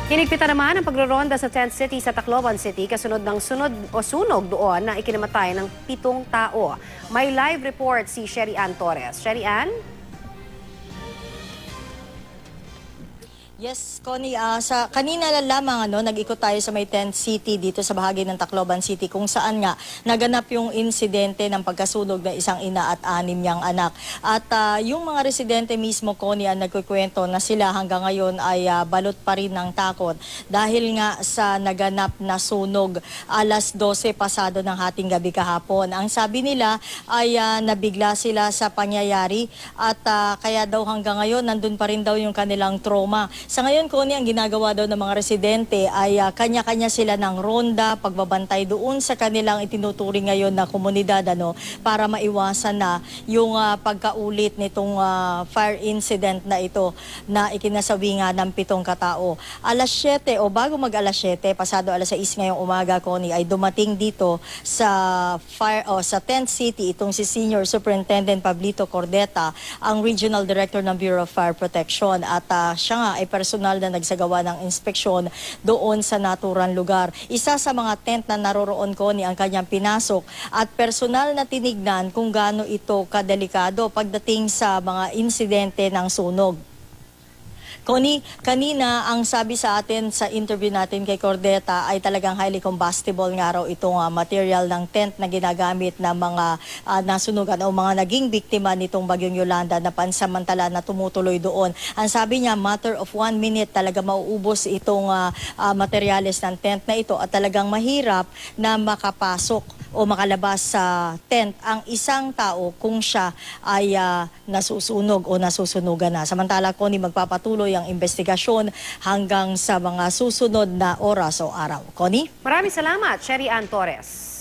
Hinigpitan naman ang pagroronda sa tent city sa Tacloban City kasunod ng sunog doon na ikinamatay ng 7 tao. May live report si Sherry Ann Torres. Sherry Ann? Yes, Connie, sa kanina lang lamang nag-ikot tayo sa may tent city dito sa bahagi ng Tacloban City kung saan nga naganap yung insidente ng pagkasunog ng isang ina at 6 niyang anak. At yung mga residente mismo, Connie, ang nagkukwento na sila hanggang ngayon ay balot pa rin ng takot dahil nga sa naganap na sunog alas 12 pasado ng hating gabi kahapon. Ang sabi nila ay nabigla sila sa pangyayari at kaya daw hanggang ngayon nandun pa rin daw yung kanilang trauma. Sa ngayon, Connie, ang ginagawa daw ng mga residente ay kanya-kanya sila ng ronda, pagbabantay doon sa kanilang itinuturing ngayon na komunidad para maiwasan na yung pagkaulit nitong fire incident na ito na ikinasawi nga ng 7 katao. Alas 7 o bago mag alas 7, pasado alas 6 ngayong umaga, Connie, ay dumating dito sa tent city itong si Senior Superintendent Pablito Cordeta, ang Regional Director ng Bureau of Fire Protection, at siya nga ay personal na nagsagawa ng inspeksyon doon sa naturang lugar. Isa sa mga tent na naroroon, Connie, ang kanyang pinasok at personal na tinignan kung gaano ito kadelikado pagdating sa mga insidente ng sunog. Connie, kanina ang sabi sa atin sa interview natin kay Cordeta ay talagang highly combustible nga raw itong material ng tent na ginagamit ng mga nasunugan o mga naging biktima nitong Bagyong Yolanda na pansamantala na tumutuloy doon. Ang sabi niya, matter of 1 minute talaga mauubos itong materyales ng tent na ito at talagang mahirap na makapasok o makalabas sa tent ang isang tao kung siya ay nasusunog o nasusunugan na. Samantala, Connie, magpapatuloy ang investigasyon hanggang sa mga susunod na oras o araw. Connie? Maraming salamat, Sherry Ann Torres.